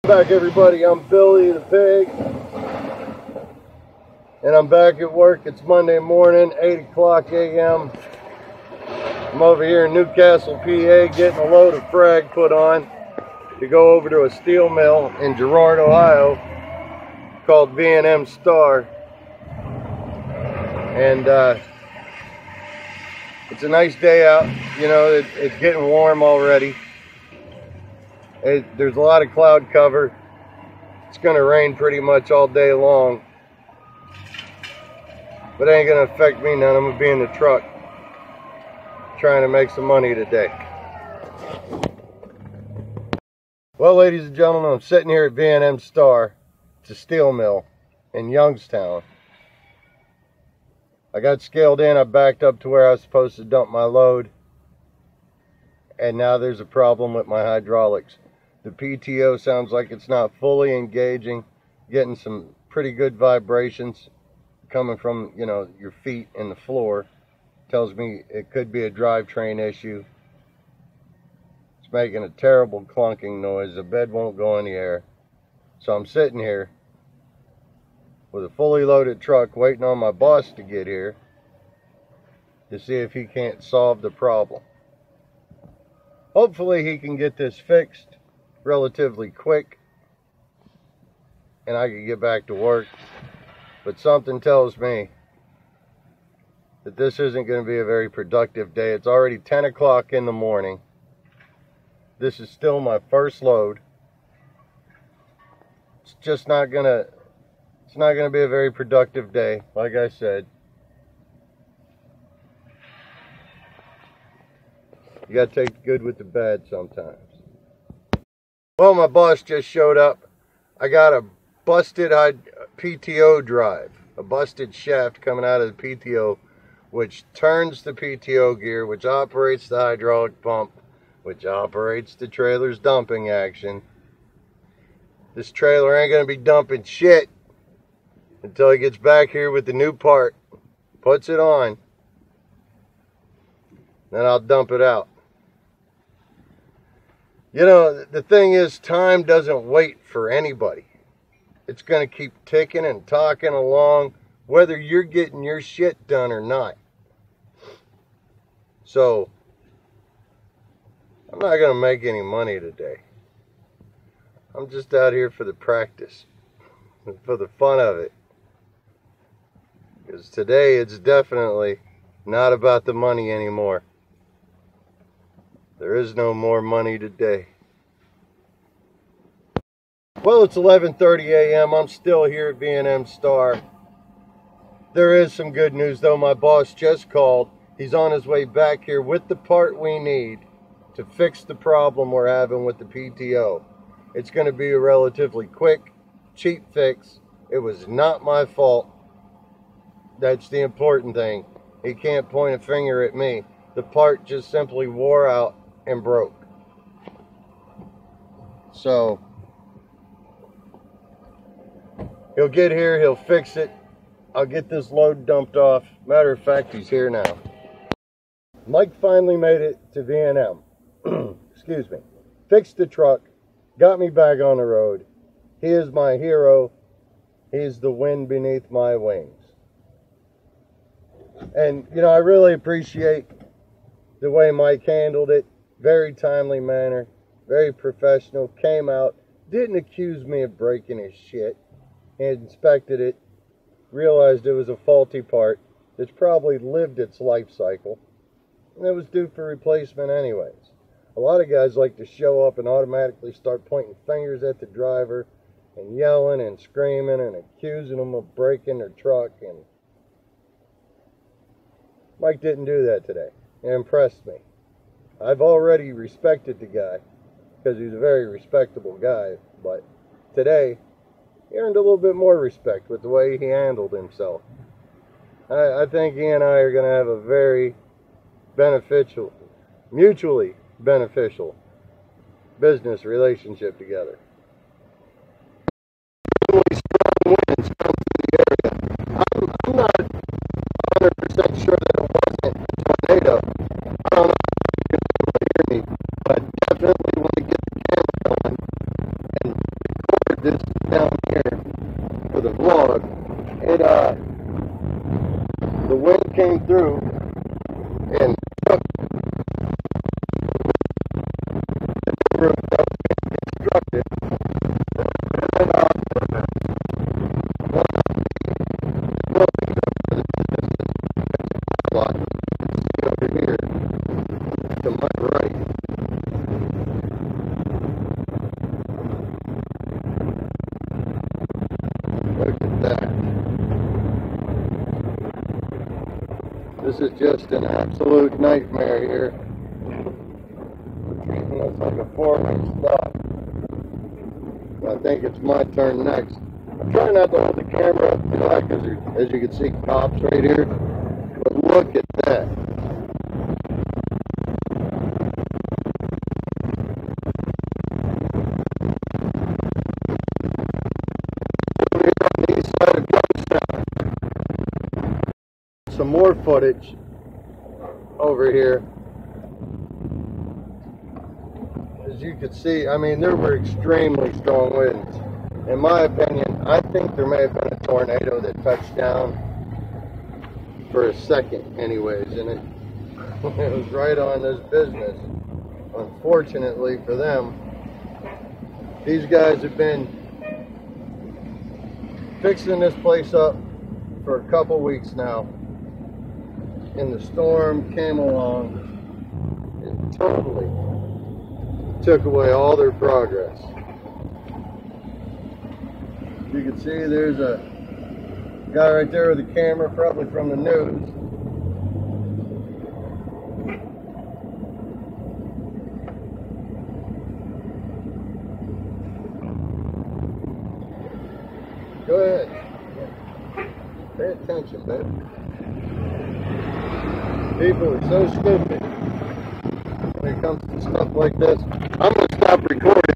Back everybody, I'm Billy the Pig, and I'm back at work. It's Monday morning, 8 o'clock a.m. I'm over here in Newcastle, PA, getting a load of frag put on to go over to a steel mill in Girard, Ohio, called V&M Star. And it's a nice day out. You know, it's getting warm already. There's a lot of cloud cover. It's going to rain pretty much all day long. But it ain't going to affect me none. I'm going to be in the truck trying to make some money today. Well, ladies and gentlemen, I'm sitting here at V&M Star. It's a steel mill in Youngstown. I got scaled in. I backed up to where I was supposed to dump my load. And now there's a problem with my hydraulics. The PTO sounds like it's not fully engaging, getting some pretty good vibrations coming from, you know, your feet and the floor. Tells me it could be a drivetrain issue. It's making a terrible clunking noise. The bed won't go in the air. So I'm sitting here with a fully loaded truck waiting on my boss to get here to see if he can't solve the problem. Hopefully he can get this fixed relatively quick and I can get back to work. But something tells me that this isn't going to be a very productive day. It's already 10 o'clock in the morning. This is still my first load. It's just not going to be a very productive day, like I said. You got to take the good with the bad sometimes. Well, my boss just showed up. I got a busted PTO drive, a busted shaft coming out of the PTO, which turns the PTO gear, which operates the hydraulic pump, which operates the trailer's dumping action. This trailer ain't going to be dumping shit until he gets back here with the new part, puts it on, then I'll dump it out. You know, the thing is, time doesn't wait for anybody. It's going to keep ticking and talking along, whether you're getting your shit done or not. So, I'm not going to make any money today. I'm just out here for the practice, for the fun of it. Because today it's definitely not about the money anymore. There is no more money today. Well, it's 11:30 a.m. I'm still here at V&M Star. There is some good news though. My boss just called. He's on his way back here with the part we need to fix the problem we're having with the PTO. It's going to be a relatively quick, cheap fix. It was not my fault. That's the important thing. He can't point a finger at me. The part just simply wore out and broke. So he'll get here, he'll fix it. I'll get this load dumped off. Matter of fact, he's here now. Mike finally made it to V&M. Excuse me. Fixed the truck, got me back on the road. He is my hero. He's the wind beneath my wings. And, you know, I really appreciate the way Mike handled it. Very timely manner, very professional, came out, didn't accuse me of breaking his shit. He inspected it, realized it was a faulty part that's probably lived its life cycle, and it was due for replacement anyways. A lot of guys like to show up and automatically start pointing fingers at the driver and yelling and screaming and accusing them of breaking their truck, and Mike didn't do that today. It impressed me. I've already respected the guy because he's a very respectable guy, but today he earned a little bit more respect with the way he handled himself. I think he and I are going to have a very beneficial, mutually beneficial business relationship together. Strong winds come through the area. I'm not 100% sure that it wasn't a tornado. I don't know if you can hear me, but definitely when we get the camera going and This is just an absolute nightmare here. It looks like a 4-way stop. I think it's my turn next. I'm trying not to hold the camera up too high because as you can see cops right here. But look at that. Some more footage over here. As you can see, I mean, there were extremely strong winds. In my opinion, I think there may have been a tornado that touched down for a second anyways, and it was right on this business. Unfortunately for them, these guys have been fixing this place up for a couple weeks now, and the storm came along and totally took away all their progress. You can see there's a guy right there with a camera, probably from the news. Go ahead. Pay attention, baby. People are so stupid when it comes to stuff like this. I'm going to stop recording.